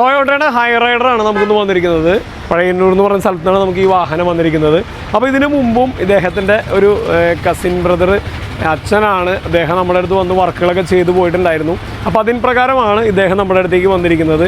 ടൊയോട്ടയുടെ ഹൈറൈഡറാണ് നമുക്കിന്ന് വന്നിരിക്കുന്നത്. പഴയന്നൂർ എന്ന് പറയുന്ന സ്ഥലത്താണ് നമുക്ക് ഈ വാഹനം വന്നിരിക്കുന്നത്. അപ്പോൾ ഇതിനു മുമ്പും ഇദ്ദേഹത്തിൻ്റെ ഒരു കസിൻ ബ്രദർ അച്ഛനാണ് അദ്ദേഹം നമ്മുടെ അടുത്ത് വന്ന് വർക്കുകളൊക്കെ ചെയ്തു പോയിട്ടുണ്ടായിരുന്നു. അപ്പോൾ അതിന് പ്രകാരമാണ് ഇദ്ദേഹം നമ്മുടെ അടുത്തേക്ക് വന്നിരിക്കുന്നത്.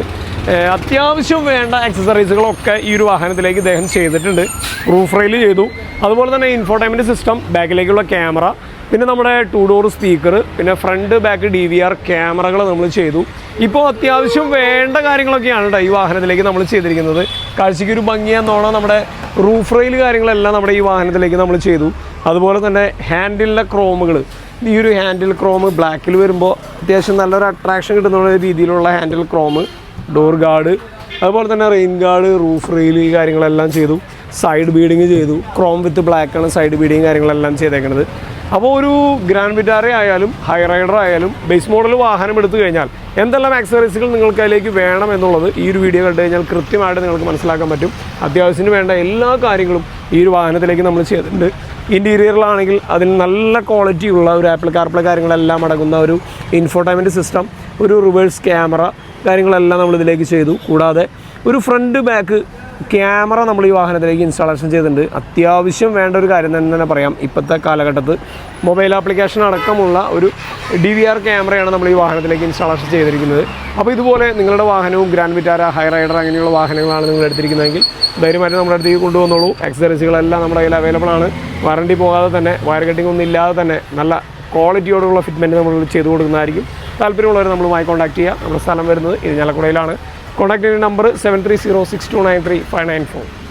അത്യാവശ്യം വേണ്ട ആക്സസറീസുകളൊക്കെ ഈ ഒരു വാഹനത്തിലേക്ക് ഇദ്ദേഹം ചെയ്തിട്ടുണ്ട്. റൂഫ് റെയിൽ ചെയ്തു, അതുപോലെ തന്നെ ഇൻഫോർടൈൻമെൻറ്റ് സിസ്റ്റം, ബാക്കിലേക്കുള്ള ക്യാമറ, പിന്നെ നമ്മുടെ 2 ഡോർ സ്പീക്കർ, പിന്നെ ഫ്രണ്ട് ബാക്ക് DVR ക്യാമറകൾ നമ്മൾ ചെയ്തു. ഇപ്പോൾ അത്യാവശ്യം വേണ്ട കാര്യങ്ങളൊക്കെയാണ് കേട്ടോ ഈ വാഹനത്തിലേക്ക് നമ്മൾ ചെയ്തിരിക്കുന്നത്. കാഴ്ചയ്ക്ക് ഒരു ഭംഗിയെന്നോണം നമ്മുടെ റൂഫ് റെയിൽ കാര്യങ്ങളെല്ലാം നമ്മുടെ ഈ വാഹനത്തിലേക്ക് നമ്മൾ ചെയ്തു. അതുപോലെ തന്നെ ഹാൻഡിലിലെ ക്രോമുകൾ, ഈ ഒരു ഹാൻഡിൽ ക്രോം ബ്ലാക്കിൽ വരുമ്പോൾ അത്യാവശ്യം നല്ലൊരു അട്രാക്ഷൻ കിട്ടുന്ന രീതിയിലുള്ള ഹാൻഡിൽ ക്രോം, ഡോർ ഗാർഡ്, അതുപോലെ തന്നെ റെയിൻ ഗാർഡ്, റൂഫ് റെയിൽ ഈ കാര്യങ്ങളെല്ലാം ചെയ്തു. സൈഡ് ബീഡിങ് ചെയ്തു. ക്രോം വിത്ത് ബ്ലാക്കാണ് സൈഡ് ബീഡിങ് കാര്യങ്ങളെല്ലാം ചെയ്തേക്കുന്നത്. അപ്പോൾ ഒരു ഗ്രാൻഡ് വിറ്റാര ആയാലും ഹൈറൈഡർ ആയാലും ബേസ് മോഡൽ വാഹനം എടുത്തു കഴിഞ്ഞാൽ എന്തെല്ലാം ആക്സസറീസുകൾ നിങ്ങൾക്ക് അതിലേക്ക് വേണം എന്നുള്ളത് ഈ ഒരു വീഡിയോ കണ്ടു കഴിഞ്ഞാൽ കൃത്യമായിട്ട് നിങ്ങൾക്ക് മനസ്സിലാക്കാൻ പറ്റും. അത്യാവശ്യത്തിന് വേണ്ട എല്ലാ കാര്യങ്ങളും ഈ ഒരു വാഹനത്തിലേക്ക് നമ്മൾ ചെയ്തിട്ടുണ്ട്. ഇൻറ്റീരിയറിലാണെങ്കിൽ അതിന് നല്ല ക്വാളിറ്റിയുള്ള ഒരു ആപ്പിൾ കാർപ്ലേ കാര്യങ്ങളെല്ലാം അടങ്ങുന്ന ഒരു ഇൻഫോർടൈൻമെൻറ്റ് സിസ്റ്റം, ഒരു റിവേഴ്സ് ക്യാമറ കാര്യങ്ങളെല്ലാം നമ്മളിതിലേക്ക് ചെയ്തു. കൂടാതെ ഒരു ഫ്രണ്ട് ബാക്ക് ക്യാമറ നമ്മൾ ഈ വാഹനത്തിലേക്ക് ഇൻസ്റ്റാളേഷൻ ചെയ്തിട്ടുണ്ട്. അത്യാവശ്യം വേണ്ട ഒരു കാര്യം തന്നെ പറയാം. ഇപ്പോഴത്തെ കാലഘട്ടത്ത് മൊബൈൽ ആപ്ലിക്കേഷൻ അടക്കമുള്ള ഒരു DVR ക്യാമറയാണ് നമ്മൾ ഈ വാഹനത്തിലേക്ക് ഇൻസ്റ്റാളേഷൻ ചെയ്തിരിക്കുന്നത്. അപ്പോൾ ഇതുപോലെ നിങ്ങളുടെ വാഹനവും ഗ്രാൻഡ് വിറ്റാര, ഹൈറൈഡർ അങ്ങനെയുള്ള വാഹനങ്ങളാണ് നിങ്ങൾ എടുത്തിരിക്കുന്നതെങ്കിൽ ധൈര്യമായിട്ട് നമ്മുടെ അടുത്തേക്ക് കൊണ്ടുവന്നോളൂ. ആക്സസറീസുകളെല്ലാം നമ്മുടെ കയ്യിൽ അവൈലബിൾ ആണ്. വാറണ്ടി പോകാതെ തന്നെ, വയർ കട്ടിംഗ് ഒന്നും ഇല്ലാതെ തന്നെ നല്ല ക്വാളിറ്റിയോടുള്ള ഫിറ്റ്മെൻറ്റ് നമ്മൾ ചെയ്തു കൊടുക്കുന്നതായിരിക്കും. താല്പര്യമുള്ളവർ നമ്മളുമായി കോൺടാക്ട് ചെയ്യുക. നമ്മുടെ സ്ഥലം വരുന്നത് ഇരിഞ്ഞാലക്കുടയിലാണ്. കോൺടാക്ട് ചെയ്യുന്ന നമ്പർ 7306293594.